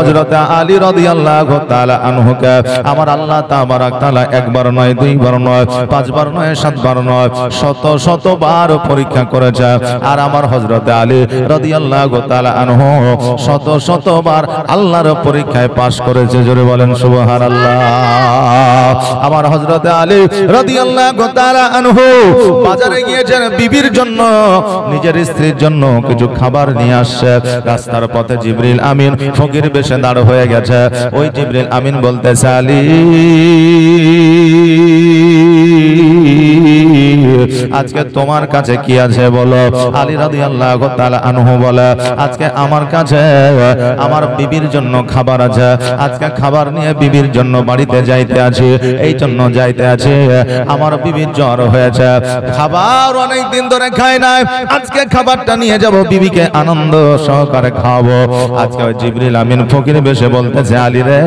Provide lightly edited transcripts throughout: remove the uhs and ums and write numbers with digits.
হযরত আলী রাদিয়াল্লাহু তাআলা আনহুকে আমার আল্লাহ তাবারক তাআলা একবার নয়, দুইবার নয়, পাঁচবার নয়, সাতবার নয়, শত শতবার পরীক্ষা করেছে। আর আমার হযরত আলী রাদিয়াল্লাহু তাআলা আনহু শত শতবার আল্লাহর পরীক্ষায় পাশ করেছে। জোরে বলেন সুবহানাল্লাহ। আমার হযরত আলী রাদিয়াল্লাহু তাআলা আনহু বাজারে গিয়েছেন বিবির জন্য, নিজের স্ত্রীর জন্য কিছু খাবার নিয়ে আসছে। রাস্তার পথে জিবরিল আমিন ফকির বেশে দাঁড় হয়ে গেছে। ওই জিবরিল আমিন বলতেছে, আলী আজকে তোমার কাছে কি আছে বলো? আলী রাদিয়াল্লাহু তাআলা আনহু বলে, আজকে আমার কাছে আমার বিবির জন্য খাবার আছে। আজকে খাবার নিয়ে বিবির জন্য বাড়িতে যাইতে আছি, এই জন্য যাইতে আছি। আমার বিবির জ্বর হয়েছে, খাবার অনেক দিন ধরে খাই নাই, আজকে খাবারটা নিয়ে যাব, বিবিকে আনন্দ সহকারে খাওয়াবো। আজকে ওই জিবরিল আমিন ফকির বেশে বলতেছে, আলী রে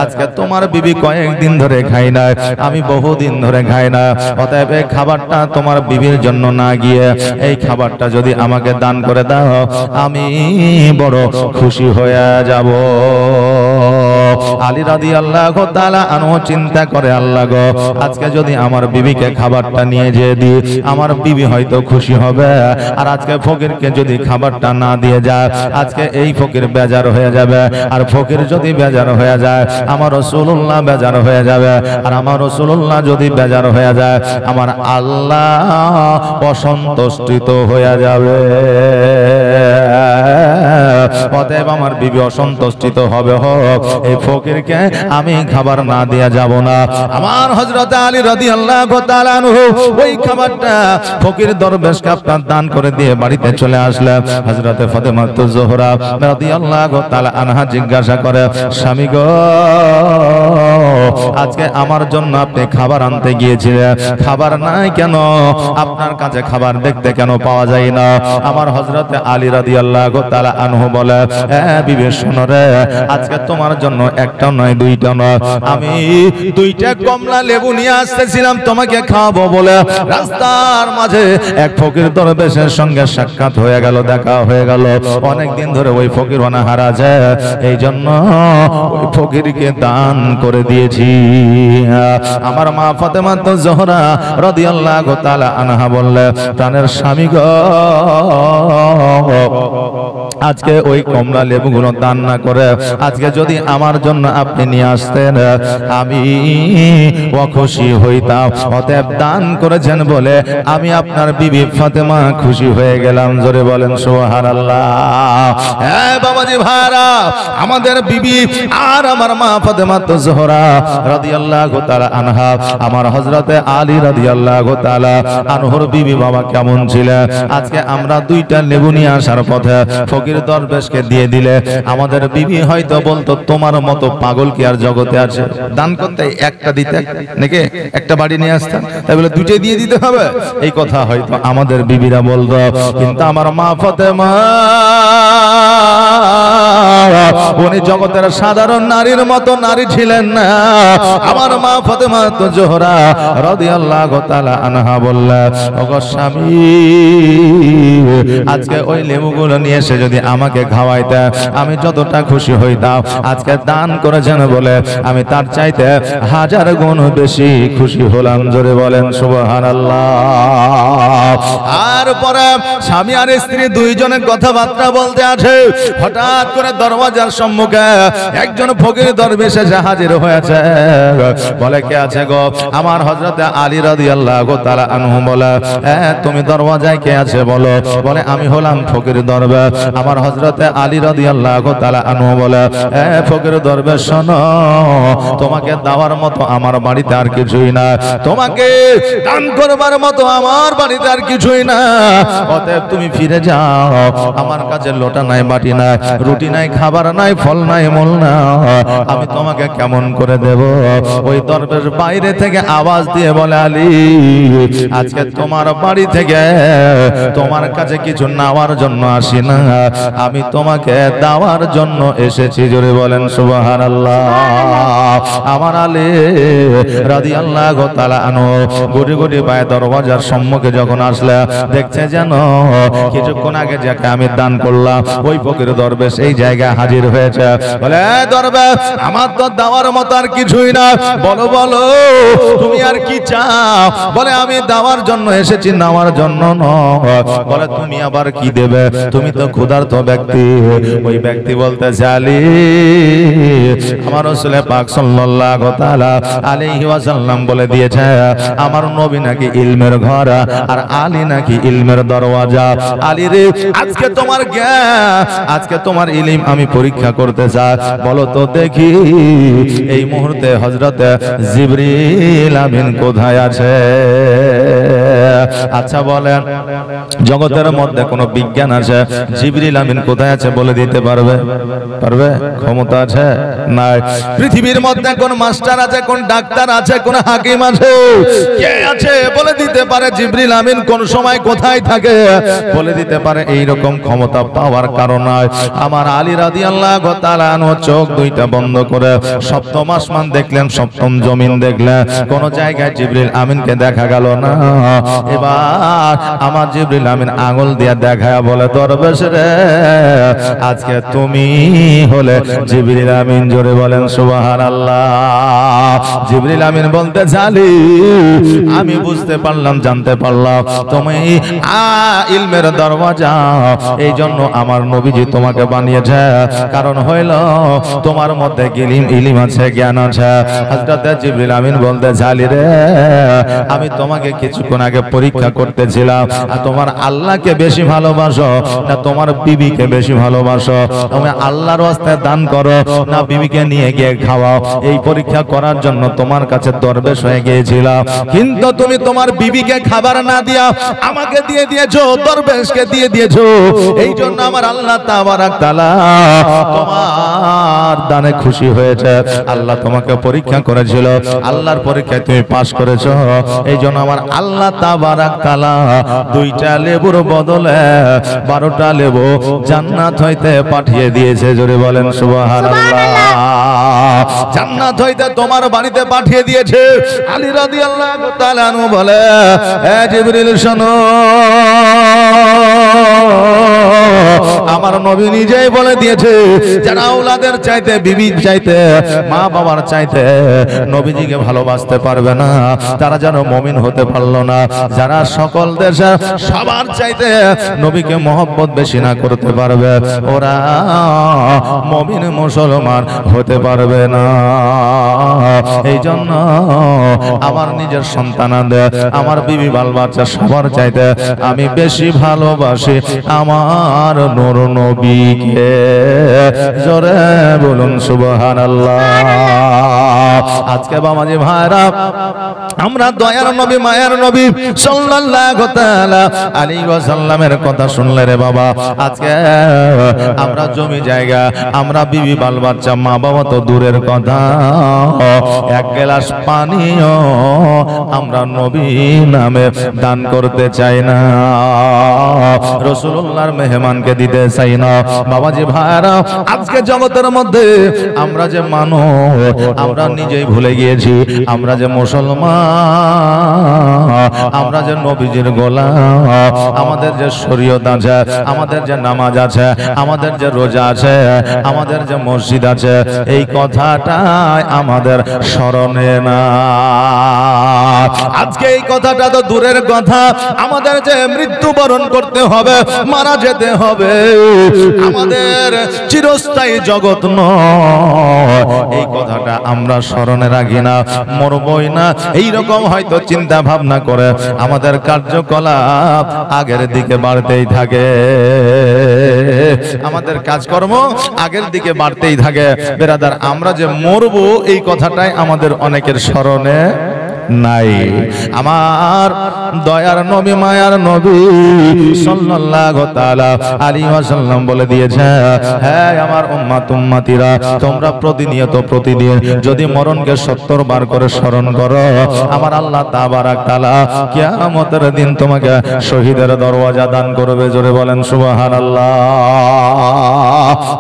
আজকে তোমার বিবি কয়েকদিন ধরে খাই নাই, আমি বহুদিন ধরে খাই না, অতএব এই খাবারটা তোমার বিবির জন্য না গিয়ে এই খাবারটা যদি আমাকে দান করে দাও, আমি বড় খুশি হয়ে যাব। আলী রাদিয়াল্লাহু তাআলা আনহু চিন্তা করে, আল্লাহ গো, আজকে যদি আমার বিবিকে খাবারটা নিয়ে যেয়ে দিই, আমার বিবি হয়তো খুশি হবে। আর আজকে ফকিরকে যদি খাবারটা না দিয়ে যায়, আজকে এই ফকির বেজার হয়ে যাবে। আর ফকির যদি বেজার হয়ে যায়, আমার রাসূলুল্লাহ বেজার হয়ে যাবে। আর আমার রাসূলুল্লাহ যদি বেজার হয়ে যায়, আমার আল্লাহ অসন্তুষ্ট হয়ে যাবে। অতএব আমার বিবি অসন্তুষ্ট হবে হোক, এই ফকিরকে আমি খাবার না দিয়া যাব না। আমার হযরত আলী রাদিয়াল্লাহু তাআলা আনহু ওই খাবারটা ফকির দরবেশকে আপনার দান করে দিয়ে বাড়িতে চলে আসলেন। হযরত ফাতেমা যোহরা রাদিয়াল্লাহু তাআলা আনহা জিজ্ঞাসা করে, স্বামী গো, আজকে আমার জন্য আপনি খাবার আনতে গিয়েছিলেন, খাবার নাই কেন? আপনার কাছে খাবার দেখতে কেন পাওয়া যায় না? আমার হযরত আলী রাদিয়াল্লাহু তাআলা আনহু বলে, বিবি শোনো রে, আজকে তোমার জন্য একটা নয়, দুইটা নয়, আমি দুইটা কমলা লেবু নিয়ে আসতেছিলাম তোমাকে খাওয়াবো বলে। রাস্তার মাঝে এক ফকির দরবেশের সঙ্গে সাক্ষাৎ হয়ে গেল, দেখা হয়ে গেল। অনেকদিন ধরে ওই ফকির অনাহার আছে, এই জন্য ওই ফকিরকে দান করে দিয়েছি। আমার মা ফাতেমা যোহরা রাদিয়াল্লাহু তাআলা আনহা বললেন, প্রাণের স্বামী গো, আজকে ওই কমলা লেবুগুলো দান না করে আজকে যদি আমার জন্য আপনি নিয়ে আসতেন, আমি খুশি হইতাম। অতএব দান করেছেন বলে আমি আপনার বিবি ফাতেমা খুশি হয়ে গেলাম। জোরে বলেন সুবহানাল্লাহ। হ্যাঁ বাবাজি ভাইরা, আমাদের বিবি আর আমার মা ফাতেমা যোহরা রাদিয়াল্লাহু তাআলা আনহা, আমার হযরতে আলী রাদিয়াল্লাহু তাআলা আনহুর বিবি বাবা কেমন ছিলেন? আজকে আমরা দুইটা লেবু নিয়ে আসার পথে ফকির দরবেশকে দিয়ে দিলে আমাদের বিবি হয়তো বলতো, তোমার মতো পাগল কি আর জগতে আছে? দান করতে একটা দিতে নাকি একটা বাড়ি নিয়ে আসতাম, তাই বলে দুইটাই দিয়ে দিতে হবে, এই কথা হয়তো আমাদের বিবিরা বলতো। কিন্তু আমার মা ফাতেমা, উনি জগতের সাধারণ নারীর মতো নারী ছিলেন না। আমার মা ফাতেমা যোহরা রাদিয়াল্লাহু তাআলা আনহা বললেন, ওগো স্বামী, আজকে ওই লেবুগুলো নিয়ে এসে যদি আমাকে খাওয়াইতে আমি যতটা খুশি হইতাম, আজকে দান করেছেন বলে আমি তার চাইতে 1000 গুণ বেশি খুশি হলাম। জোরে বলেন সুবহানাল্লাহ। আর পরে স্বামী আর স্ত্রী দুইজনে কথাবার্তা বলতে আছে, হঠাৎ করে দরওয়াজার সম্মুখে একজন ফকির দরবেশ এসে হাজির হয়েছে। বলে, কে আছে গো? আমার হযরতে আলী রাদিয়াল্লাহু তাআলা আনহু বলে, তুমি দরওয়াজায় কে আছে বলো? বলে, আমি হলাম ফকির দরবেশ। আমার হযরতে আলী রাদিয়াল্লাহু তাআলা আনহু বলে, ফকির দরবেশ শোনো, তোমাকে দেওয়ার মতো আমার বাড়িতে আর কিছুই না, তোমাকে দান করবার মতো আমার বাড়িতে আর কিছুই না। অতএব তুমি ফিরে যাও, আমার কাছে লোটা নাই, বাটি নাই, রুটি নাই, খাবার নাই, ফল নাই, মূল না, আমি তোমাকে কেমন করে দেব? ওই দরবেশ বাইরে থেকে আওয়াজ দিয়ে বলে, আলী, আজকে তোমার বাড়ি থেকে তোমার কাছে কিছু নেওয়ার জন্য আসি না, আমি তোমাকে দেওয়ার জন্য এসেছি। জোরে বলেন সুবহানাল্লাহ। আমার আলী রাদিয়াল্লাহু তাআলা আনহু গুটি গুটি পায়ে দরওয়াজার সম্মুখে যখন আসলে, দেখছে যেন কিছুক্ষণ আগে যাকে আমি দান করলাম ওই ফকির দরবেশ এই জায়গায় হাজির হয়ে হয়েছে। বলে দরবার আমার তো দেওয়ার মতো আর কিছুই না, বলো বলো তুমি আর কি চাও? বলে আমি দেওয়ার জন্য এসেছি, নেওয়ার জন্য নয়। বলে তুমি আবার কি দেবে? তুমি তো ক্ষুধার্ত ব্যক্তি। ওই ব্যক্তি বলতে আলী, আমার রাসূল পাক সাল্লাল্লাহু তাআলা আলাইহি ওয়াসাল্লাম বলে দিয়েছে আমার নবী নাকি ইলমের ঘর আর আলী নাকি ইলমের দরওয়াজা। আলী রে, আজকে তোমার জ্ঞান, আজকে তোমার ইলম আমি পরীক্ষা করতে চাই। বলো তো দেখি এই মুহূর্তে হযরত জিবরিল আমিন কোথায় আছে? আচ্ছা বলেন, জগতের মধ্যে কোন বিজ্ঞান আছে জিবরিল আমিন কোথায় আছে বলে দিতে পারবে? পারবে? ক্ষমতা আছে? নাই। পৃথিবীর মধ্যে কোন মাস্টার আছে, কোন ডাক্তার আছে, কোন হাকিম আছে? কে আছে বলে দিতে পারে জিবরিল আমিন কোন সময় কোথায় থাকে? বলে দিতে পারে। এই রকম ক্ষমতা পাওয়ার কারণে আমার আলী রাদিয়াল্লাহু তাআলা আনহু চোখ দুইটা বন্ধ করে সপ্তম আসমান দেখলেন, সপ্তম জমিন দেখলেন, কোন জায়গায় জিবরিল আমিনকে দেখা গেল না। এবার আমার জিবরিল আমিন আঙ্গুল দিয়ে দেখায় বলে দরবেশ রে, আজকে তুমি হলে জিবরিল আমিন। জোরে বলেন সুবহানাল্লাহ। জিবরিল আমিন বলতে জালি, আমি বুঝতে পারলাম, জানতে পারলাম তুমি ইলমের দরওয়াজা, এই জন্য আমার নবীজি তোমাকে বানিয়েছে। কারণ হইল তোমার মধ্যে ইলম আছে, জ্ঞান আছে। হযরত জিবরিল আমিন বলতে জালি রে, আমি তোমাকে কিছুক্ষণ আগে পরীক্ষা করতেছিলাম তোমার আল্লাহকে বেশি ভালোবাসো না তোমার বিবিকে বেশি ভালোবাসো? তুমি আল্লাহর ওয়াস্তে দান করো না বিবিকে নিয়ে গিয়ে খাওয়াও? এই পরীক্ষা করার জন্য তোমার কাছে দরবেশ হয়ে গিয়েছিলাম, কিন্তু তুমি তোমার বিবিকে খাবার না দিয়া আমাকে দিয়ে দিয়েছো, দরবেশকে দিয়ে দিয়েছো। এই জন্য আমার আল্লাহ তাবারাক তাআলা তোমার দানে খুশি হয়েছে। আল্লাহ তোমাকে পরীক্ষা করেছিল, আল্লাহর পরীক্ষায় তুমি পাস করেছো। এই জন্য আমার আল্লাহ তাবারাক তাআলা দুইটা লেবুর বদলে 12টা লেবু জান্নাত হইতে পাঠিয়ে দিয়েছে। জোরে বলেন সুবহানাল্লাহ। জান্নাত হইতে তোমার বাড়িতে পাঠিয়ে দিয়েছে। আলী রাদিয়াল্লাহু তাআলা আনহু বলে, এ জিবরিল শোনো, আমার নবী নিজেই বলে দিয়েছে যারা আওলাদের চাইতে, বিবির চাইতে, মা বাবার চাইতে নবীজিকে ভালোবাসতে পারবে না, তারা যেন মুমিন হতে পারলো না। যারা সকল দেশে সবার চাইতে নবীকে মহব্বত বেশি না করতে পারবে, ওরা মুমিন মুসলমান হতে পারবে না। এই জন্য আমার নিজের সন্তানাদের, আমার বিবি বাল বাচ্চা সবার চাইতে আমি বেশি ভালোবাসি আমার নূর নবীকে। জোরে বলুন সুবহানাল্লাহ। আজকে বাবাজি ভাইরা, আমরা দয়ার নবী, মায়ার নবী সাল্লাল্লাহু তাআলা আলাইহি ওয়াসাল্লামের কথা শুনলে রে বাবা, আজকে আমরা জমি জায়গা, আমরা বিবি বাল বাচ্চা, মা বাবা তো দূরের কথা, এক গ্লাস পানিও আমরা নবী নামে দান করতে চাই না, রাসূলুল্লাহর মেহমানকে দিতে চাই না। বাবাজি ভাইরা, আজকে জগতের মধ্যে আমরা যে মানুষ, আমরা নিজেই ভুলে গিয়েছি আমরা যে মুসলমান, আমরা যে নবীজির গোলাম, আমাদের যে শরীয়ত আছে, আমাদের যে নামাজ আছে, আমাদের যে রোজা আছে, আমাদের যে মসজিদ আছে, এই কথাটাই আমাদের স্মরণে না। আজকে এই কথাটা তো দূরের কথা, আমাদের যে মৃত্যুবরণ করতে হবে, মারা যেতে হবে, আমাদের চিরস্থায়ী জগৎ নয়, এই কথাটা আমরা স্মরণে রাখি না, মরবই না, এইরকম হয়তো চিন্তা ভাবনা করে আমাদের কার্যকলাপ আগের দিকে বাড়তেই থাকে, আমাদের কাজকর্ম আগের দিকে বাড়তেই থাকে। বেরাদার, আমরা যে মরবো এই কথাটাই আমাদের অনেকের স্মরণে নাই। আমার দয়ার নবী, মায়ার নবী সাল্লাল্লাহু তাআলা আলাইহি ওয়াসাল্লাম বলে দিয়েছে, হ্যাঁ আমার উম্মত উম্মতিরা, তোমরা প্রতিদিন যদি মরণকে 70 বার করে স্মরণ করো, আমার আল্লাহ তাবারাক তাআলা কিয়ামতের দিন তোমাকে শহীদের দরওয়াজা দান করবে। জোরে বলেন সুবহানাল্লাহ।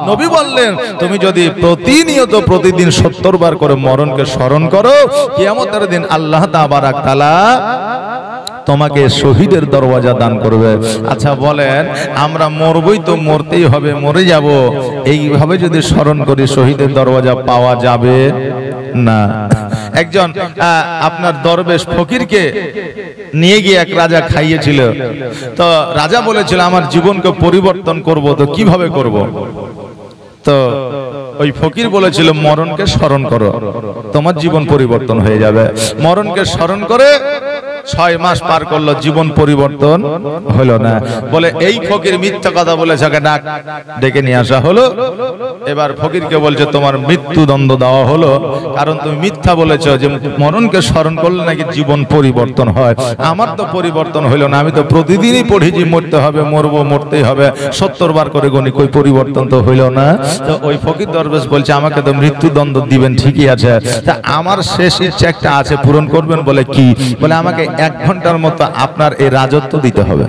নবী বললেন, তুমি যদি প্রতিদিন 70 বার করে মরণকে স্মরণ করো, কিয়ামতের দিন আল্লাহ তাবারাক তাআলা তোমাকে শহীদের দরওয়াজা দান করবে। আচ্ছা বলেন, আমরা মরবই তো, মরতেই হবে, মরে যাব, এইভাবে যদি স্মরণ করি শহীদের দরওয়াজা পাওয়া যাবে না। একজন আপনার দরবেশ ফকিরকে নিয়ে গিয়ে এক রাজা খাইয়েছিল। তো রাজা বলেছিল আমার জীবনকে পরিবর্তন করব, তো কিভাবে করব? তো ওই ফকির বলেছিল মরণকে স্মরণ করো, তোমার জীবন পরিবর্তন হয়ে যাবে। মরণকে স্মরণ করে 6 মাস পার করলো, জীবন পরিবর্তন হলো না। বলে এই ফকির মিথ্যা কথা বলেছে, ডেকে নিয়ে আসা হলো। এবার ফকিরকে বলছে তোমার মৃত্যুদণ্ড দেওয়া হলো, কারণ তুমি মিথ্যা বলেছো যে মরণকে স্মরণ করলে নাকি জীবন পরিবর্তন হয়। আমার তো পরিবর্তন হইল না, আমি তো প্রতিদিনই পড়ি যে মরতে হবে, মরবো, মরতেই হবে, 70 বার করে গণি, কই পরিবর্তন তো হইল না। তো ওই ফকির দরবেশ বলছে আমাকে তো মৃত্যুদণ্ড দিবেন, ঠিকই আছে, তা আমার শেষ ইচ্ছা একটা আছে, পূরণ করবেন? বলে কি? বলে আমাকে 1 ঘন্টার মতো আপনার এই রাজত্ব দিতে হবে,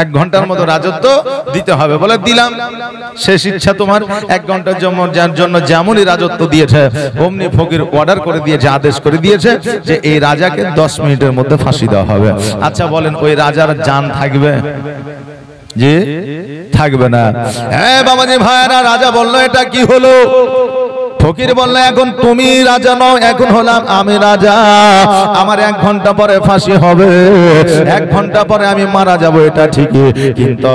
1 ঘন্টার মতো রাজত্ব দিতে হবে। বলে দিলাম, শেষ ইচ্ছা তোমার। 1 ঘন্টার জন্য যেমনই রাজত্ব দিয়েছে অমনি ফকির অর্ডার করে দিয়েছে, আদেশ করে দিয়েছে যে এই রাজাকে 10 মিনিটের মধ্যে ফাঁসি দেওয়া হবে। আচ্ছা বলেন ওই রাজার জান থাকবে? জি থাকবে না। হ্যাঁ বাবাজি ভাইরা, রাজা বলল এটা কি হলো? ফকির বলল এখন তুমি রাজা নও, এখন হলাম আমি রাজা। আমার 1 ঘন্টা পরে ফাঁসি হবে, 1 ঘন্টা পরে আমি মারা যাব, এটা ঠিকই, কিন্তু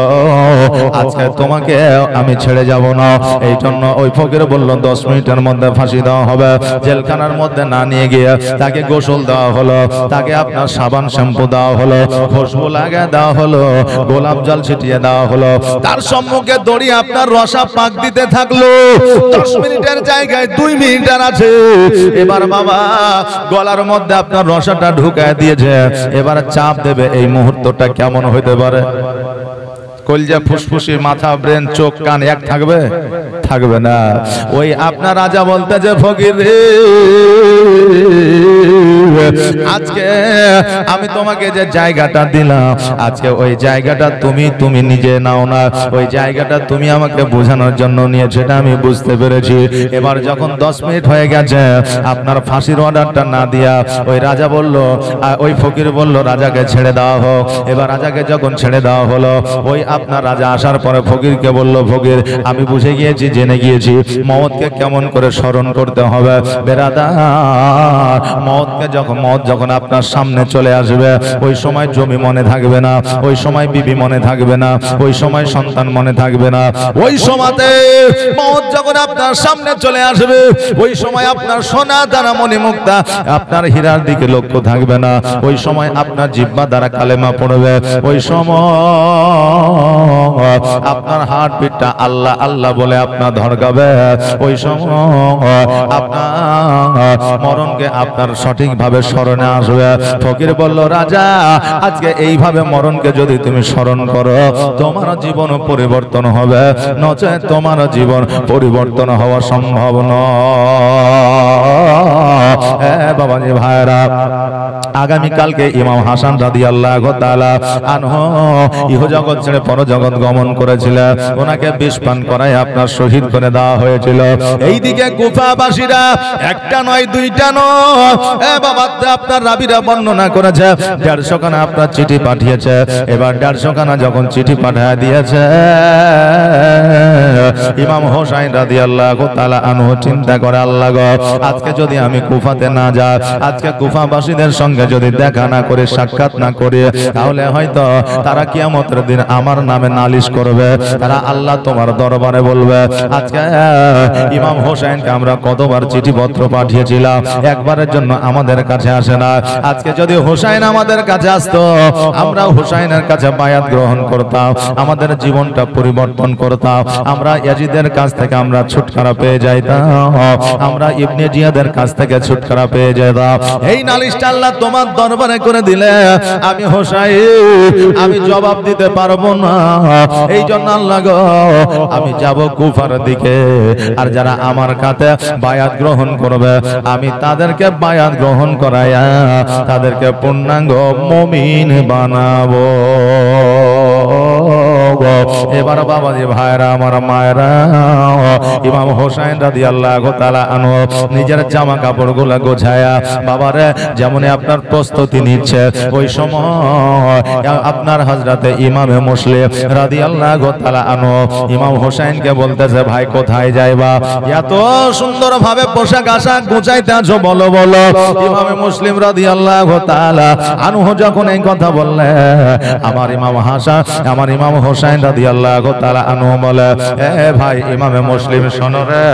আজকে তোমাকে আমি ছেড়ে যাব না। এই জন্য ওই ফকির বলল 10 মিনিটের মধ্যে ফাঁসি দেওয়া হবে। জেলখানার মধ্যে না নিয়ে গিয়ে তাকে গোসল দেওয়া হলো, তাকে আপনার সাবান শ্যাম্পু দেওয়া হলো, খুশবু লাগিয়ে দেওয়া হলো, গোলাপ জল ছিটিয়ে দেওয়া হলো। তার সম্মুখে দড়ি আপনার রসা পাক দিতে থাকলো। 10 মিনিটের জায়গায় 2 মিনিট আছে। এবার বাবা গলার মধ্যে আপনার রসাটা ঢুকায় দিয়েছে, এবার চাপ দেবে। এই মুহূর্তটা কেমন হইতে পারে? কলজা, ফুসফুসি, মাথা, ব্রেন, চোখ, কান এক থাকবে? থাকবে না। ওই আপনার রাজা বলতে যে ফকির রে, আজকে আমি তোমাকে যে জায়গাটা দিলাম, আজকে ওই জায়গাটা তুমি নিজে নাও না, ওই জায়গাটা তুমি আমাকে বোঝানোর জন্য নিয়েছো, সেটা আমি বুঝতে পেরেছি। এবার যখন 10 মিনিট হয়ে গেছে আপনার ফাঁসির অর্ডারটা না দিয়া ওই রাজা বলল, ওই ফকির বলল রাজাকে ছেড়ে দেওয়া হোক। এবার রাজাকে যখন ছেড়ে দেওয়া হলো, ওই আপনার রাজা আসার পরে ফকিরকে বলল ফকির আমি বুঝে গিয়েছি, জেনে গিয়েছি মওতকে কেমন করে স্মরণ করতে হবে। বেরাদার, মওত যখন আপনার সামনে চলে আসবে, ওই সময় জমি মনে থাকবে না, ওই সময় বিবি মনে থাকবে না, ওই সময় সন্তান মনে থাকবে না। ওই সময়তে মওত যখন আপনার সামনে চলে আসবে, ওই সময় আপনার সোনা দ্বারা মনে মুক্তা, আপনার হীরার দিকে লক্ষ্য থাকবে না। ওই সময় আপনার জিহ্বা দ্বারা কালেমা পড়বে। ওই সময় আপনার হার্টবিটটা আল্লাহ আল্লাহ বলে আপনার ধড়কাবে। ওই সময় আপনার মরণকে আপনার সঠিকভাবে স্মরণে আসবে। ফকির বলল রাজা আজকে এইভাবে মরণকে যদি তুমি স্মরণ করো, তোমার জীবন পরিবর্তন হবে, নচেত তোমার জীবন পরিবর্তন হওয়া সম্ভব নয়। বাবাজি ভাইরা, আগামীকালকে ইমাম হাসান রাদিয়াল্লাহু তাআলা আনহু ইহজগৎ ছেড়ে পরজগৎ গমন করেছিলেন। ওনাকে বিষ পান করায় আপনার শহীদ করে দেওয়া হয়েছিল। এইদিকে কুফাবাসীরা একটা নয় দুইটা নয়, বাবা আপনার রাবিরা বর্ণনা করেছে 150 খানা আপনার চিঠি পাঠিয়েছে। এবার 150 খানা যখন চিঠি পাঠিয়ে দিয়েছে, ইমাম হোসাইন রাদিয়াল্লাহু তাআলা আনহু চিন্তা করে আল্লাহ গো, আজকে যদি আমি কুফাতে না যাই, আজকে কুফাবাসীদের সঙ্গে যদি দেখা না করে, সাক্ষাৎ না করে, তাহলে হয়তো তারা কিয়ামতের দিন আমার নামে নালিশ করবে, তারা আল্লাহ তোমার দরবারে বলবে। আজকে ইমাম হোসেনকে আমরা কতবার চিঠিপত্র পাঠিয়েছিলাম, একবারের জন্য আমাদের কাছে আসে না। আজকে যদি হোসেন আমাদের কাছে আসতো, আমরা হোসেনের কাছে বায়াত গ্রহণ করতাম, আমাদের জীবনটা পরিবর্তন করতাম, আমরা ইয়াজিদের কাছ থেকে আমরা ছুটকারা পেয়ে যাইতাম, আমরা ইবনে জিয়াদের কাছ থেকে ছুটকারা পেয়ে যেতাম। এই নালিশটা আল্লাহ তোমার দরবারে করে দিলে আমি হোসাইন আমি জবাব দিতে পারবো না। এই জন্য আল্লাহ গো, আমি যাব কুফার দিকে, আর যারা আমার কাছে বায়াত গ্রহণ করবে আমি তাদেরকে বায়াত গ্রহণ করাইয়া তাদেরকে পূর্ণাঙ্গ মুমিন বানাবো। এবার বাবাজি ভাইরা আমার মায়েরা, ইমাম হোসেন রাদিয়াল্লাহু তাআলা আনহু নিজের জামা কাপড়গুলো গোছায়া বাবারে যেমন আপনার প্রস্তুতি নিচ্ছে, ওই সময় আপনার হযরতে ইমামে মুসলিম রাদিয়াল্লাহু তাআলা আনহু ইমাম হোসেনকে বলতেছে, ভাই কোথায় যাইবা? এত সুন্দর ভাবে পোশাক আশাক গোছাইতে আছো, বলো বলো। ইমামে মুসলিম রাদিয়াল্লাহু তাআলা আনহু যখন এই কথা বললে, আমার ইমাম হোসেন রাদিয়াল্লাহু তাআলা আনহু বলে, এ ভাই ইমামে মুসলিম শোনো রে,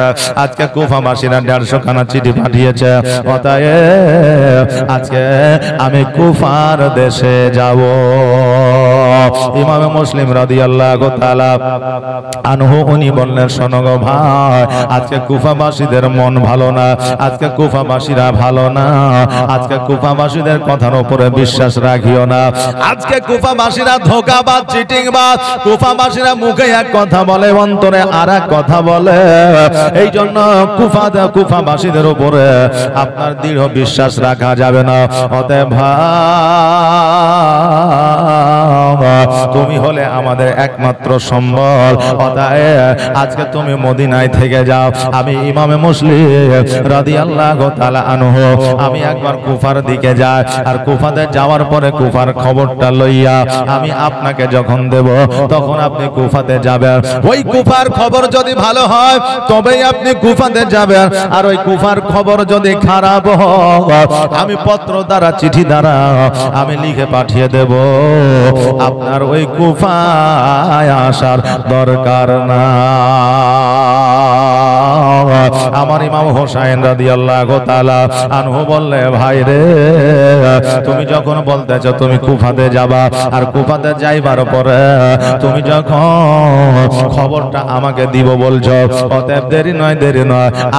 আজকে কুফাবাসীরা 150 খানা চিঠি পাঠিয়েছে, অতএব আজকে আমি কুফার দেশে যাব। ইমামে মুসলিম রাদিয়াল্লাহু তাআলা আনহু উনি বললেন, শোনো গো ভাই, আজকে কুফাবাসীদের মন ভালো না, আজকে কুফাবাসীরা ভালো না, আজকে কুফাবাসীদের কথার উপরে বিশ্বাস রাখিও না। আজকে কুফাবাসীরা ধোঁকাবাজ, চিটিংবাজ, কুফাবাসীরা মুখে এক কথা বলে, অন্তরে আর এক কথা বলে। এই জন্য কুফাবাসীদের উপরে আপনার দৃঢ় বিশ্বাস রাখা যাবে না। অতএব তুমি হলে আমাদের একমাত্র সম্বল, অতএব আজকে তুমি মদিনায় থেকে যাও। আমি ইমামে মুসলিম রাদিয়াল্লাহু তাআলা আনহু আমি একবার কুফার দিকে যাই, আর কুফাতে যাওয়ার পরে কুফার খবরটা লইয়া আমি আপনাকে যখন দেব, তখন আপনি কুফাতে যাবেন। ওই কুফার খবর যদি ভালো হয় তবেই আপনি কুফাতে যাবেন, আর ওই কুফার খবর যদি খারাপ হয় আমি পত্র দ্বারা, চিঠি দ্বারা আমি লিখে পাঠিয়ে দেব, আপনার ওই কুফায় আসার দরকার না। আমার ইমাম হোসেন রাদিয়াল্লাহু তাআলা আনহু বললে, ভাই রে, তুমি যখন বলতেছো তুমি কুফাতে যাবা, আর কুফাতে যাইবার পরে তুমি যখন খবরটা আমাকে দিব বলছো, অতএব দেরি নয়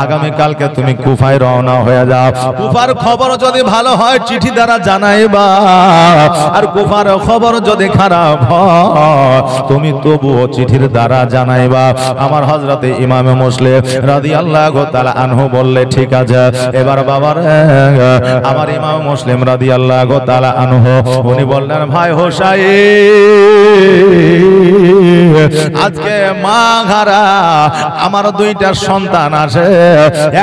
আগামী কালকে তুমি কুফায় রওনা হয়ে যাও। কুফার খবর যদি ভালো হয় চিঠি দ্বারা জানাইবা, আর কুফার খবর যদি খারাপ হয় তুমি তবুও চিঠির দ্বারা জানাইবা। আমার হযরতে ইমামে মুসলিম রাদিয়াল্লাহু তাআলা আনহু বললে, ঠিক আছে। এবার বাবার আমার ইমাম মুসলিম রাদিয়াল্লাহু তাআলা আনহু উনি বললেন, ভাই হোসাইন, আজকে মা ঘাড়া আমার দুইটা সন্তান আছে,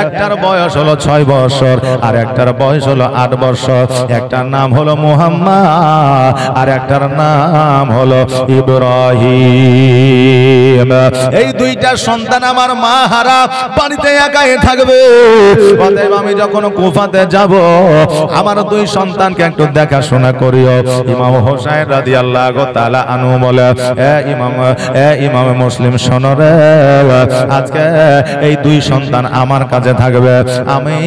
একটার বয়স হলো 6 বছর আর একটার বয়স হলো 8 বছর। একটার নাম হলো মুহাম্মদ আর একটার নাম হলো ইব্রাহিম। এই দুইটা সন্তান আমার মা হারা বাড়িতে একাই থাকবে। অতএব আমি যখন কুফাতে যাব আমার দুই সন্তানকে একটু দেখাশোনা করিও। ইমাম হোসেন রাদিয়াল্লাহু তাআলা আনহু বলে, ইমাম মুসলিম শোনো রে, আজকে এই দুই সন্তান আমার কাছে থাকবে, আমি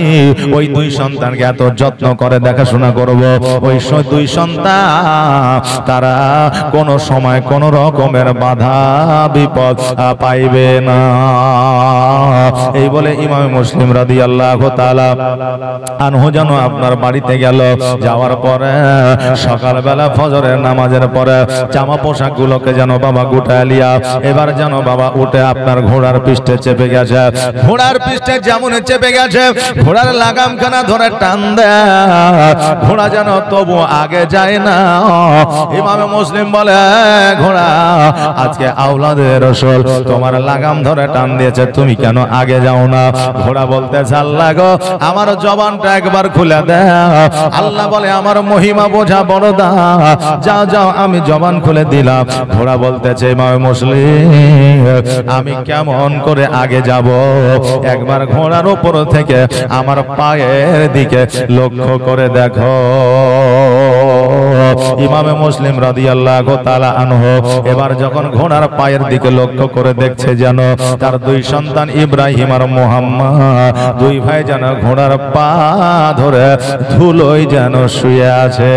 ওই দুই সন্তানকে এত যত্ন করে দেখাশোনা করব, ওই দুই সন্তান তারা কোন সময় কোন রকমের বাধা বিপদ পাইবে না। এই বলে ইমাম মুসলিম রাদিয়াল্লাহু তাআলা আনহু যেন আপনার বাড়িতে গেল। যাওয়ার পরে সকালবেলা ফজরের নামাজের পরে জামা পোশাক গুলোকে যেন বাবা গুটায় লিয়া এবার যেন বাবা উঠে আপনার ঘোড়ার পিঠে চেপে গেছে। ঘোড়ার পিঠে যেমন চেপে গেছে, ঘোড়ার লাগামখানা ধরে টান দেয়, ঘোড়া যেন তবু আগে যায় না। ইমাম মুসলিম বলে, ঘোড়া আজকে আওলাদের রাসূল তোমার লাগাম ধরে টান দিয়েছে, তুমি কেন আগে যাও না? ঘোড়া বলতেছে, আল্লাহ গো, আমার জবানটা একবার খুলে দাও। আল্লাহ বলে, আমার মহিমা বোঝা বড় দা, যাও যাও, আমি জবান খুলে দিলাম। ঘোড়া বলতেছে, ইমাম মুসলিম আমি কেমন করে আগে যাব? একবার ঘোড়ার উপর থেকে আমার পায়ের দিকে লক্ষ্য করে দেখো। ইমামে মুসলিম রাদিয়াল্লাহু তাআলা আনহু এবার যখন ঘোড়ার পায়ের দিকে লক্ষ্য করে দেখছে, যেন তার দুই সন্তান ইব্রাহিম আর মুহাম্মদ দুই ভাই যেন ঘোড়ার পা ধরে ধুলোয় যেন শুয়ে আছে।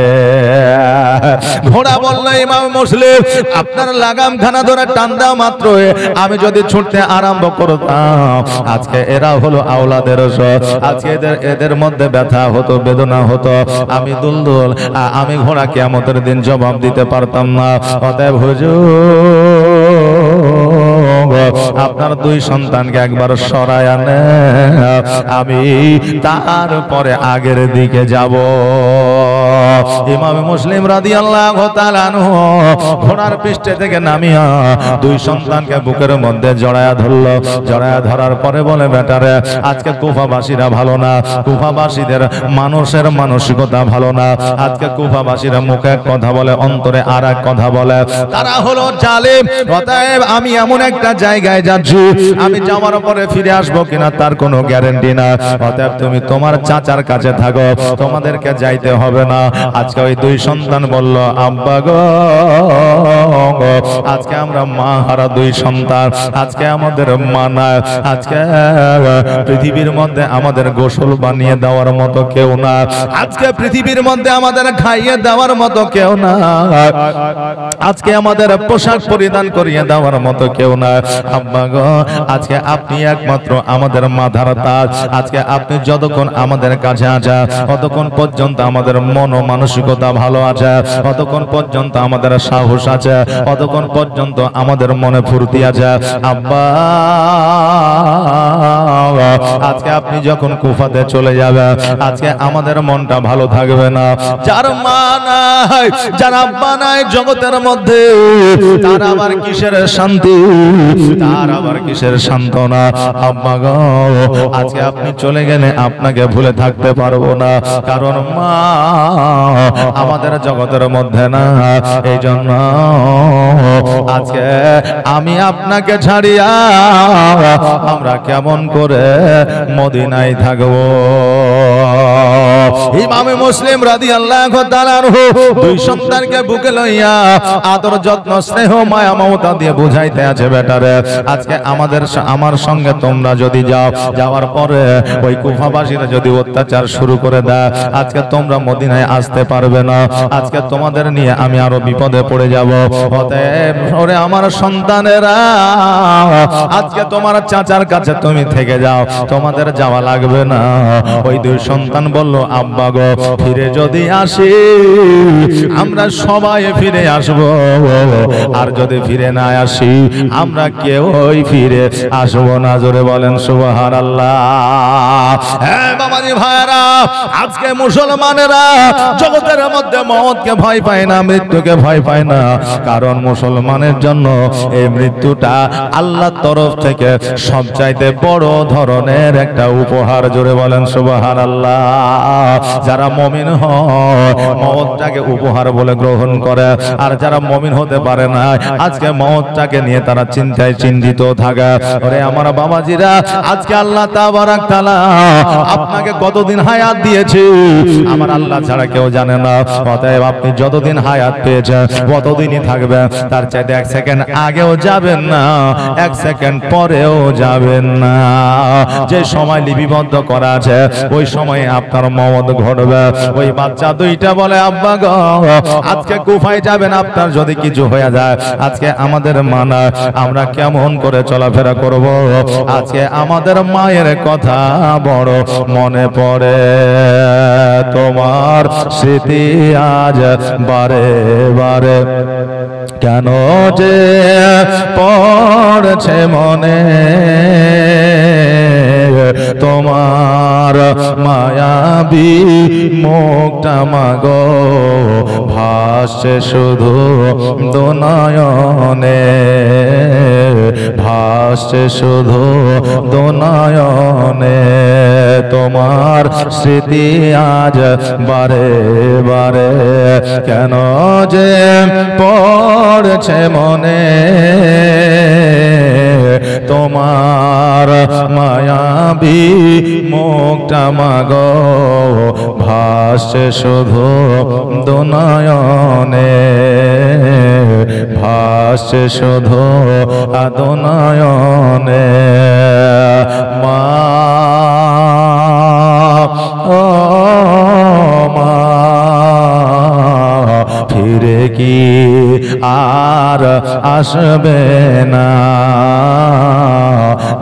ঘোড়া বলল, ইমাম মুসলিম আপনার লাগামখানা ধরে টান দাও মাত্র আমি যদি ছুটতে আরম্ভ করতাম, আজকে এরা হলো আওলাদের রাসূল, আজকে এদের মধ্যে ব্যথা হতো, বেদনা হতো, আমি দুলদুল, আমি ঘোড়া কিয়ামতের দিন জবাব দিতে পারতাম না। অতএব হুজুর আপনার দুই সন্তানকে একবার সরায় আনে, আমি তারপরে আগের দিকে যাব। ইমাম মুসলিম রাদিয়াল্লাহু তাআলা আনহু ঘোড়ার পৃষ্ঠে থেকে নামিয়া দুই সন্তানকে বুকের মধ্যে জড়ায়া ধরল। জড়ায়া ধরার পরে বলে, বেটারে আজকে কুফাবাসীরা ভালো না, কুফাবাসীদের মানুষের মানসিকতা ভালো না। আজকে কুফাবাসীরা মুখে এক কথা বলে, অন্তরে আর এক কথা বলে, তারা হলো জালিম। অতএব আমি এমন একটা জায়গায় যাচ্ছি, আমি যাওয়ার পরে ফিরে আসবো কিনা তার কোনো গ্যারান্টি না। অতএব তুমি তোমার চাচার কাছে থাকো, তোমাদেরকে যাইতে হবে না। আজকে ওই দুই সন্তান বলল, আব্বা গো, আজকে আমরা মা হারা দুই সন্তান, আজকে আমাদের মা নাই, আজকে পৃথিবীর মধ্যে আমাদের গোসল বানিয়ে দেওয়ার মতো কেউ না, আজকে পৃথিবীর মধ্যে আমাদের খাইয়ে দেওয়ার মতো কেউ না, আজকে আমাদের পোশাক পরিধান করিয়ে দেওয়ার মতো কেউ না। আব্বা গো, আজকে আপনি একমাত্র আমাদের মাথার তাজ। আজকে আপনি যতক্ষণ আমাদের কাছে আছে ততক্ষণ পর্যন্ত আমাদের মন ও মানসিকতা ভালো আছে, ততক্ষণ পর্যন্ত আমাদের সাহস আছে, ততক্ষণ পর্যন্ত আমাদের মনে ফুর্তি আছে। আব্বা, আজকে আপনি যখন কুফাতে চলে যাবে, আজকে আমাদের মনটা ভালো থাকবে না। যার মা নাই, যার আব্বা নাই জগতের মধ্যে, তার আবার কিসের শান্তি, তার আবার কিসের সান্ত্বনা। আব্বা গো, আজকে আপনি চলে গেলে আপনাকে ভুলে থাকতে পারবো না, কারণ মা আমাদের জগতের মধ্যে না। এই জন্য আজকে আমি আপনাকে ছাড়িয়া আমরা কেমন করে মদিনায় থাকবো। ইমামে মুসলিম রাদিয়াল্লাহু তাআলা আনহু দুই সন্তানকে বুকে লইয়া আদর যত্ন স্নেহ মায়া মমতা দিয়ে বুঝাইতে আছে, বেটারে আজকে আমার সঙ্গে তোমরা যদি যাও, যাওয়ার পরে ওই কুফাবাসীরা যদি অত্যাচার শুরু করে দেয়, আজকে তোমরা মদিনায় আসতে পারবে না। আজকে তোমাদের নিয়ে আমি আরো বিপদে পড়ে যাব। অতএব ওরে আমার সন্তানেরা, আজকে তোমার চাচার কাছে তুমি থেকে যাও, তোমাদের যাওয়া লাগবে না। ওই দুই সন্তান বলল, আব্বা গো, ফিরে যদি আসি আমরা সবাই ফিরে আসব, আর যদি ফিরে না আসি আমরা কেউই ফিরে আসব না। জোরে বলেন সুবহানাল্লাহ। হ্যাঁ বাবাজি ভাইরা, আজকে মুসলমানেরা জগতের মধ্যে মওতকে ভয় পায় না, মৃত্যুকে ভয় পায় না, কারণ মুসলমানের জন্য এই মৃত্যুটা আল্লাহর তরফ থেকে সবচাইতে বড় ধরনের একটা উপহার। জোরে বলেন সুবহানাল্লাহ। যারা মুমিন হয় মওতটাকে উপহার বলে গ্রহণ করে, আর যারা মুমিন হতে পারে না আজকে মওতটাকে নিয়ে তারা চিন্তায় চিন্তিত থাকে। ওরে আমার বাবাজিরা, আজকে আল্লাহ তাবারাক তাআলা আপনাকে কতদিন হায়াত দিয়েছে আমার আল্লাহ ছাড়া কেউ জানে না। অতএব আপনি যতদিন হায়াত পেয়েছেন ততদিনই থাকবেন, তার চাইতে এক সেকেন্ড আগেও যাবেন না, এক সেকেন্ড পরেও যাবেন না। যে সময় লিপিবদ্ধ করা আছে ওই সময়ে আপনার মওত ঘটবে। ওই বাচ্চা দুইটা বলে, আব্বা গো, আজকে কুফায় যাবেন, আপনার যদি কিছু হয়ে যায় আজকে আমাদের মানা আমরা কেমন করে চলাফেরা করব। আজকে আমাদের মায়ের কথা বড় মনে পড়ে, তোমার স্মৃতি আজ বারে বারে কেন যে পড়ছে মনে, তোমার মায়াবী মুখটা মাগো ভাসছে শুধু দোনয়নে, ভাসছে শুধু দোনয়নে, তোমার স্মৃতি আজ বারে বারে কেন যে পড়ছে মনে, তোমার মায়াবী মুখটা মাগো ভাসছে শুধু দোনয়নে, ভাসছে শুধু দোনয়নে। মা ও মা, ফিরে কি আর আসবে না,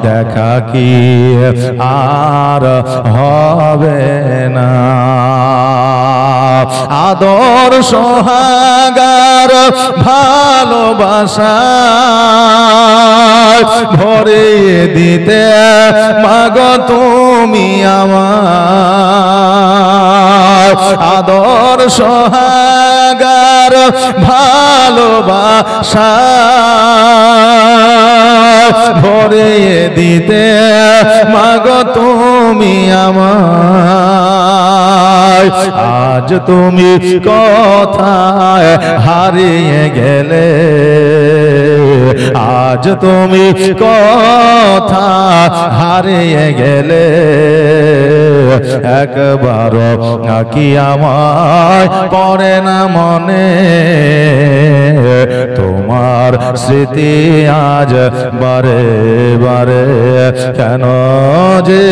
দেখা কি আর হবে না। আদর সোহাগার ভালোবাসা ভরিয়ে দিতে মাগো তুমি আমার আদর সোহাগার ভালোবাসা ভরিয়ে দিতে মাগো তুমি আমার আজ তুমি কোথায় হারিয়ে গেলে আজ তুমি কোথায় হারিয়ে গেলে একবার কি আমায় পড়ে না মনে তোমার স্মৃতি আজ বারে বারে কেন যে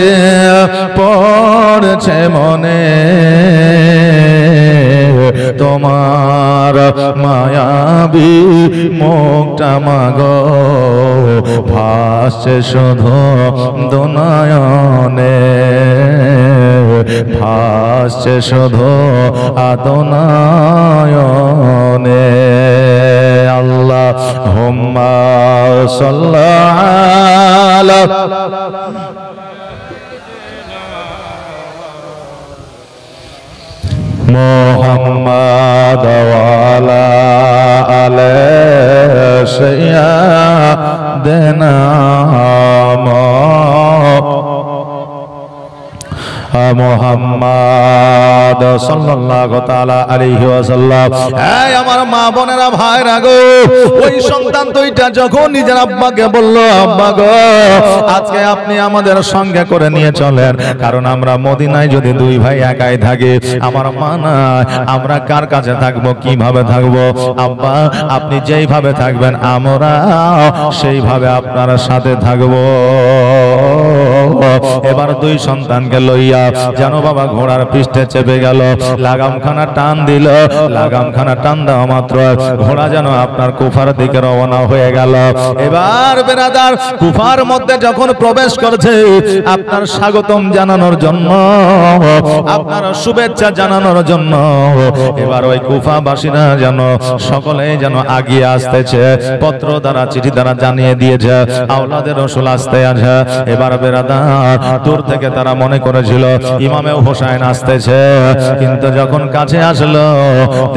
পড়ছে মনে তোমার মায়াবী মুখটা মাগো ভাসছে শুধু দুনয়নে ভাসছে শুধু আদনয়নে আল্লাহুম্মা সাল্লি মুহাম্মাদ ওয়ালা আলি সাইয়্যিদিনা মুহাম্মদ সাল্লাল্লাহু তাআলা আলাইহি ওয়াসাল্লাম। এই আমার মা বোনেরা ভাইরা গো, ওই সন্তান দুইটা যখন নিজের আব্বাকে বলল, আব্বা গো আজকে আপনি আমাদের সঙ্গে করে নিয়ে চলেন, কারণ আমরা মদিনায় যদি দুই ভাই একাই থাকি, আমার মা নাই, আমরা কার কাছে থাকবো, কিভাবে থাকবো? আব্বা আপনি যেইভাবে থাকবেন আমরা সেইভাবে আপনার সাথে থাকবো। এবার দুই সন্তানকে লইয়া যেন বাবা ঘোড়ার পৃষ্ঠে চেপে গেল, লাগামখানা টান দিল, লাগামখানা টান দেওয়া মাত্র ঘোড়া যেন আপনার কুফার দিকে রওনা হয়ে গেল। এবার বেরাদার কুফার মধ্যে যখন প্রবেশ করছে আপনার স্বাগতম জানানোর জন্য, আপনার শুভেচ্ছা জানানোর জন্য, এবার ওই কুফাবাসীরা যেন সকলে যেন আগিয়ে আসতেছে, পত্র দ্বারা চিঠি দ্বারা জানিয়ে দিয়েছে আওলাদের রাসূল আসতে আছে। এবার বেরাদার দূর থেকে তারা মনে করেছিল ইমামে হোসাইন আসতেছে, কিন্তু যখন কাছে আসলো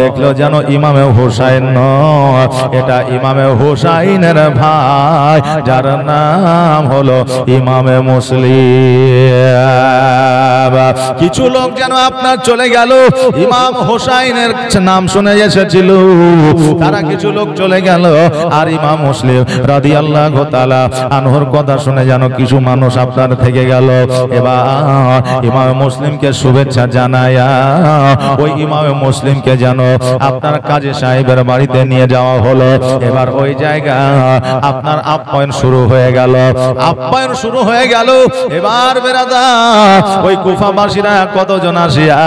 দেখলো যেন ইমামে হোসাইন নয়, এটা ইমামে হোসাইনের ভাই যার নাম হলো ইমামে মুসলিম। কিছু লোক যেন আপনার চলে গেল, ইমাম হোসাইনের নাম শুনে এসেছিল, তারা কিছু লোক চলে গেল, আর ইমাম মুসলিম রাদিয়াল্লাহু তাআলা আনহুর কথা শুনে যেন কিছু মানুষ আপনার থেকে গেল। এবার ইমাম মুসলিমকে শুভেচ্ছা জানায়া ওই ইমাম মুসলিমকে যেন আপনার কাজী সাহেবের বাড়িতে নিয়ে যাওয়া হলো। এবার ওই জায়গা আপনার আপ্যায়ন শুরু হয়ে গেল, আপ্যায়ন শুরু হয়ে গেল। এবার বেরাদার ওই কুফাবাসীরা কতজন আসিয়া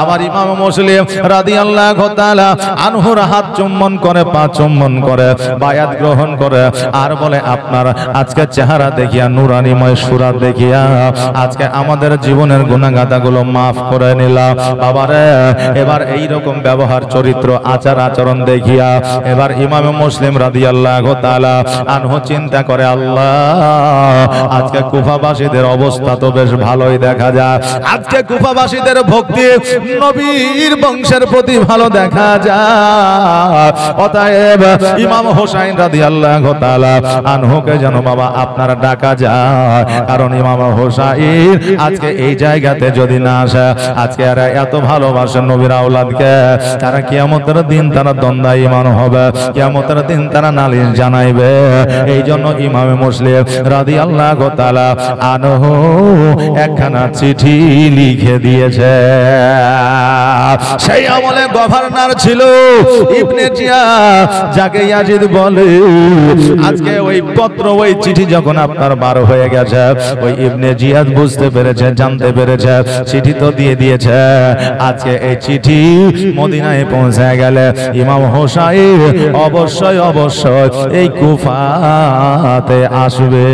আমার ইমাম মুসলিম রাদিয়াল্লাহু তাআলা আনহুর হাত চুম্বন করে, পা চুম্বন করে, বায়াত গ্রহণ করে, আর বলে আপনার আজকে চেহারা দেখিয়া, নুরানিময় সুরাত দেখিয়া আজকে আমাদের জীবনের গুনাহগাতাগুলো মাফ করে নিলাম বাবারে। এবার এই রকম ব্যবহার, চরিত্র, আচার আচরণ দেখিয়া এবার ইমাম মুসলিম রাদিয়াল্লাহু তাআলা আনহু চিন্তা করে, আল্লাহ আজকে কুফাবাসীদের অবস্থা তো বেশ ভালোই দেখা যায়, আজকে কুফাবাসীদের ভক্তি নবীর বংশের প্রতি ভালো দেখা যায়। অতএব ইমাম হোসাইন রাদিয়াল্লাহু তাআলা আনহুকে যেন বাবা আপনার ডাকা যায়, কারণ ইমাম হোসাইন আজকে এই জায়গাতে যদি না আসে, আজকে এরা এত ভালোবাসেন নবীর আওলাদকে, তারা কিয়ামতের দিন তারা দ্বন্দ্বায়মান হবে, কিয়ামতের দিন তারা নালিশ জানাইবে। এই জন্য ইমাম মুসলিম রাদিয়াল্লাহু তাআলা আনহু একখানা চিঠি লিখে দিয়েছে। সেই আমলে গভর্নর ছিল ইবনে জিয়াদ, যাকে ইয়াজিদ বলে। আজকে ওই পত্র, ওই চিঠি যখন আপনার বার হয়ে গেছে, ওই ইবনে জিয়াদ বুঝতে পেরেছে, জানতে পেরেছে, চিঠি তো দিয়ে দিয়েছে, আজকে এই চিঠি মদিনায় পৌঁছে গেলে ইমাম হোসাইন অবশ্যই অবশ্যই এই কুফাতে আসবে।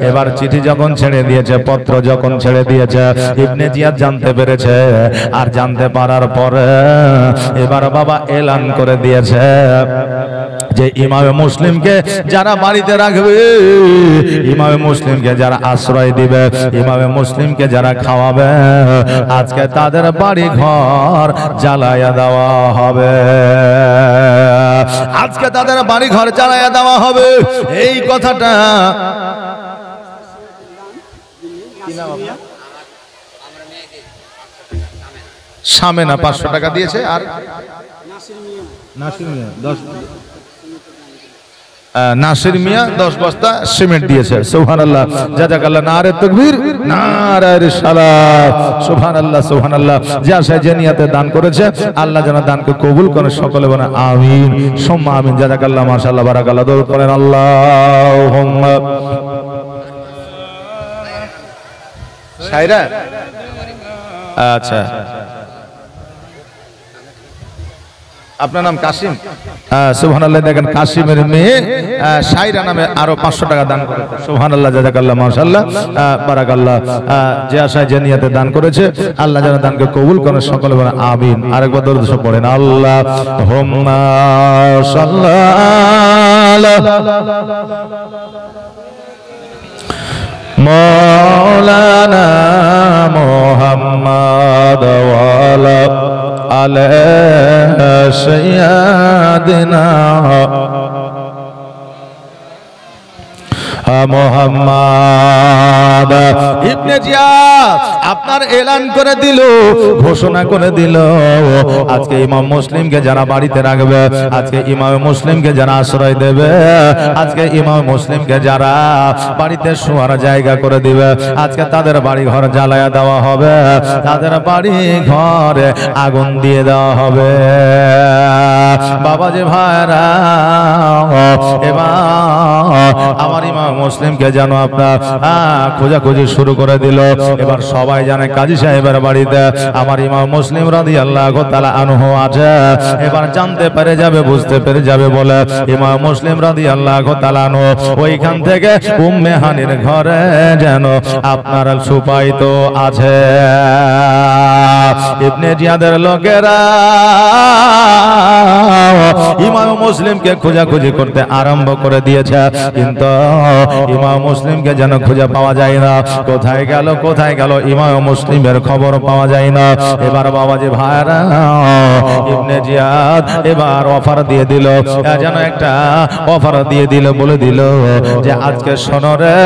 এবার চিঠি যখন ছেড়ে দিয়েছে, পত্র যখন ছেড়ে দিয়েছে, ইবনে জিয়াদ জানতে পেরেছে। আর জানতে পারার পরে এবার বাবা এলান করে দিয়েছে যে ইমামে মুসলিমকে যারা বাড়িতে রাখবে, ইমামে মুসলিমকে যারা আশ্রয় দিবে, ইমামে মুসলিমকে যারা খাওয়াবে, আজকে তাদের বাড়ি ঘর জ্বালায়া দেওয়া হবে। আজকে তাদের বাড়ি ঘর জ্বালায়া দেওয়া হবে। এই কথাটা সামেনা 500 টাকা দিয়েছে। আর নাসির মিয়া 10 বস্তা সিমেন্ট দিয়েছে। সুবহানাল্লাহ, জাযাকাল্লাহ। নারে তাকবীর, নারে রিসালাত। সুবহানাল্লাহ, সুবহানাল্লাহ। যে আশায় যে নিয়তে দান করেছে, আল্লাহ যেন দানকে কবুল করে। সকলে বলে আমিন, সুম্মা আমিন। জাযাকাল্লাহ, মাশাআল্লাহ, বারাকাল্লাহ। দরুদ পড়েন আল্লাহুম্মা। শায়রা, আচ্ছা, আপনার নাম কাসিম? সুবহানাল্লাহ। দেখেন, কাসিমের মেয়ে শায়রা নামে আরো 500 টাকা দান করেছে। সুবহানাল্লাহ, জাযাকাল্লাহ, মাশাআল্লাহ, বারাকাল্লাহ। যে আশায় যে নিয়তে দান করেছে, আল্লাহ যেন দানকে কবুল করে। সকলে বলেন আমিন। আরেকবার দরুদ শরীফ পড়েন। আল্লাহুম্মা সাল্লাল্লাহু মাওলানা মুহাম্মদ ওয়া আলা সাইয়্যিদিনা মুহাম্মদ। ইবনে জিয়াদ আপনার এলান করে দিল, ঘোষণা করে দিল, আজকে ইমাম মুসলিমকে যারা বাড়িতে রাখবে, আজকে ইমাম মুসলিমকে যারা আশ্রয় দেবে, আজকে ইমাম মুসলিমকে যারা বাড়িতে শোয়ার জায়গা করে দিবে, আজকে তাদের বাড়ি ঘর জ্বালায়া দেওয়া হবে, তাদের বাড়ি ঘরে আগুন দিয়ে দেওয়া হবে। বাবা যে ভাইরা, এবার আমার ইমাম মুসলিমকে যেন আপনার খোঁজাখুঁজি শুরু করে দিল। এবার সবাই জানে কাজী সাহেবের বাড়িতে আমার ইমাম মুসলিম রাদিয়াল্লাহু তাআলা আনহু আছে। এবার জানতে পেরে যাবে, বুঝতে পেরে যাবে বলে ইমাম মুসলিম রাদিয়াল্লাহু তাআলা আনহু ওইখান থেকে উম্মে হানির ঘরে যেন আপনার সুপাইত আছে। ইবনে জিয়াদের লোকেরা ইমাম মুসলিমকে খোঁজাখুঁজি করতে আরম্ভ করে দিয়েছে, কিন্তু ইমাম মুসলিমকে যেন খুঁজে পাওয়া যায় না। কোথায় গেল, কোথায় গেল, ইমাম মুসলিমের খবর পাওয়া যায় না। এবার বাবাজি ভাইরা, ইবনে জিয়াদ এবার অফার দিয়ে দিল, যেন একটা অফার দিয়ে দিল, বলে দিল যে আজকে শোনো রে,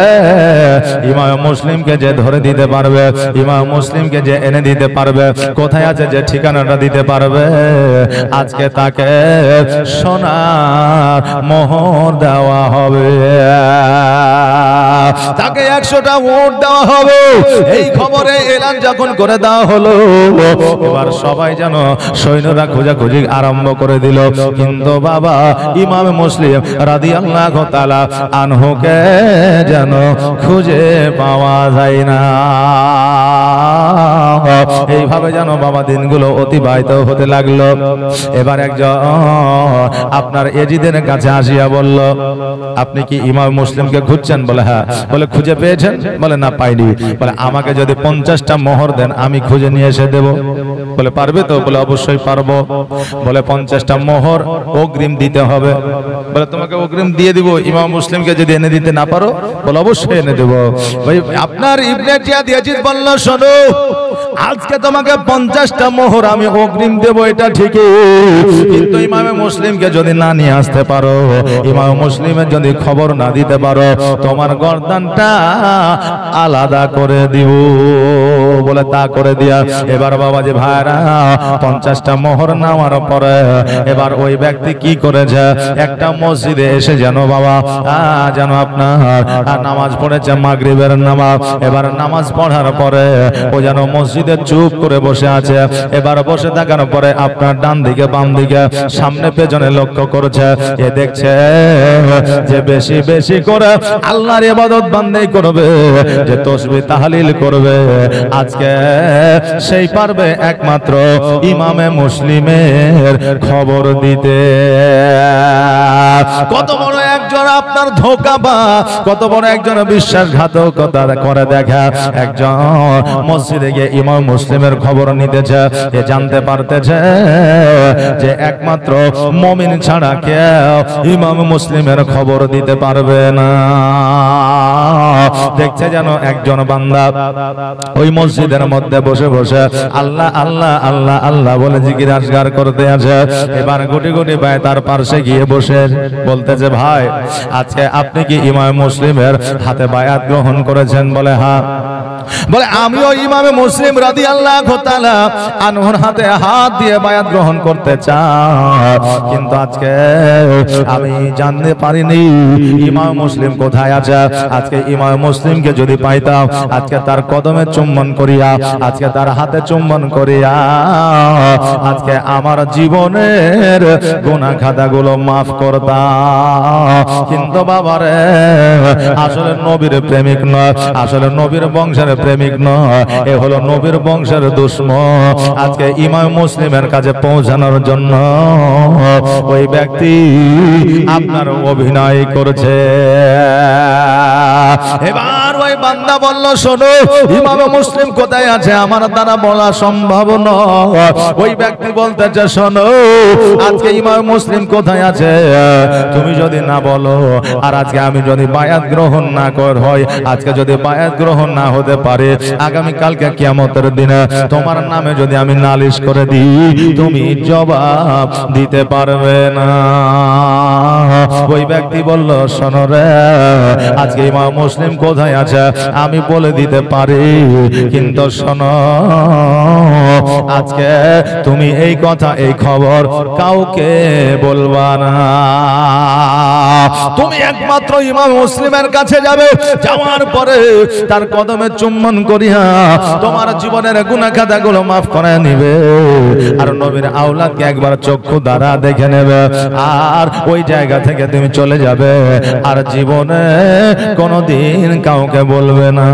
ইমাম মুসলিমকে যে ধরে দিতে পারবে, ইমাম মুসলিমকে যে এনে দিতে পারবে, কোথায় আছে যে ঠিকানাটা দিতে পারবে, আজকে তাকে সোনার মোহর দেওয়া হবে, তাকে 100টা উট দেওয়া হবে। এই খবরে এলান যখন করে দেওয়া হলো, এবার সবাই যেন সৈন্যরা খোঁজাখুঁজি আরম্ভ করে দিল, কিন্তু বাবা ইমাম মুসলিম রাদিয়াল্লাহু তাআলা আনহুকে যেন খুঁজে পাওয়া যায় না। এইভাবে যেন বাবা দিনগুলো অতিবাহিত হতে লাগলো। এবার একজন আপনার এজিদের কাছে আসিয়া বলল, আপনি কি ইমাম মুসলিমকে খুঁজছেন? বলে হ্যাঁ। বলে খুঁজে পেয়েছেন? বলে না, পাইনি। বলে আমাকে যদি 50টা মোহর দেন, আমি খুঁজে নিয়ে এসে দেব। বলে পারবে তো? বলে অবশ্যই পারবো। বলে 50টা মোহর অগ্রিম দিতে হবে। বলে তোমাকে অগ্রিম দিয়ে দিব, ইমাম মুসলিমকে যদি এনে দিতে না পারো? বলে অবশ্যই এনে দেব। ভাই আপনার ইবনে জিয়াদ ইয়াজিদ বলল, শোনো, আজকে তোমাকে 50টা মোহর আমি অগ্রিম দেব, এটা ঠিকই, কিন্তু ইমামে মুসলিমকে যদি না নিয়ে আসতে পারো, ইমাম মুসলিমের যদি খবর না দিতে পারো, তোমার গর্দানটা আলাদা করে দিব। বলে তা করে দিয়া এবার বাবাজি ভাইরা 50টা মোহর নেওয়ার পরে এবার ওই ব্যক্তি কি করেছে, একটা মসজিদে এসে যেন বাবা যেন আপনার নামাজ পড়েছে, মাগরিবের নামাজ। এবার নামাজ পড়ার পরে ও যেন মসজিদ মসজিদে চুপ করে বসে আছে। এবার বসে থাকার পরে আপনার ডান দিকে বাম দিকে সামনে পেছনে লক্ষ্য করছে, এ দেখছে যে বেশি বেশি করে আল্লাহর ইবাদত বান্দাই করবে, যে তাসবিহ তাহলিল করবে, আজকে সেই পারবে একমাত্র ইমামে মুসলিমের খবর দিতে। কত বড় একজন আপনার ধোঁকাবা, কত বড় একজন বিশ্বাসঘাতকতা করে দেখা। একজন মসজিদে গিয়ে ইমাম মুসলিমের খবর নিতেছে, এ জানতে পারতেছে যে একমাত্র মুমিন ছাড়া কেউ ইমাম মুসলিমের খবর দিতে পারবে না। দেখছে যেন একজন বান্দা ওই মসজিদের মধ্যে বসে বসে আল্লাহ আল্লাহ আল্লাহ আল্লাহ বলে জিকির আজগার করতে আছে। এবার গুটি গুটি ভাই তার পাশে গিয়ে বসে বলতেছে, ভাই আজকে আপনি কি ইমাম মুসলিমের হাতে বায়াত গ্রহণ করেছেন? বলে হ্যাঁ। বলে আমিও ইমামে মুসলিম রাদিয়াল্লাহু তাআলা আনহুর হাতে হাত দিয়ে বায়াত গ্রহণ করতে চাই, কিন্তু আজকে আমি জানতে পারিনি ইমাম মুসলিম কোথায় আছে। আজকে ইমাম মুসলিমকে যদি পাইতাম, আজকে তার কদমে চুম্বন করিয়া, আজকে তার হাতে চুম্বন করিয়া, আজকে আমার জীবনের গুনাহ খাতাগুলো মাফ করতাম। কিন্তু বাবারে, আসলে নবীর প্রেমিক নয়, আসলে নবীর বংশের প্রেমিক নয়, এ হলো নবীর বংশের দুশমন। আজকে ইমাম মুসলিমের কাছে পৌঁছানোর জন্য ওই ব্যক্তি আপনার অভিনয় করছে। এবার ওই বান্দা বলল, শোনো ইমাম মুসলিম কোথায় আছে, আমার দ্বারা বলা সম্ভব নয়। ওই ব্যক্তি বলতেছে, শোনো আজকে ইমাম মুসলিম কোথায় আছে তুমি যদি না বলো, আর আজকে আমি যদি বায়াত গ্রহণ না কর হয়, আজকে যদি বায়াত গ্রহণ না হতে পারে, আগামী কালকে কিয়ামতের দিনে তোমার নামে যদি আমি নালিশ করে দিই, তুমি জবাব দিতে পারবে না। ওই ব্যক্তি বলল, শোনো রে, আজকে ইমাম মুসলিম কোথায় আছে আমি বলে দিতে পারি, কিন্তু শোনো আজকে তুমি এই কথা এই খবর কাউকে বলবা না। তুমি একমাত্র ইমাম মুসলিমের কাছে যাবে, যাওয়ার পরে তার কদমে চুম্বন করিয়া তোমার জীবনের গুনাহ খাতাগুলো মাফ করে নিবে, আর নবীর আওলাদকে একবার চক্ষু দ্বারা দেখে নেবে, আর ওই জায়গা থেকে তুমি চলে যাবে, আর জীবনে কোনোদিন কাউকে বলবে না।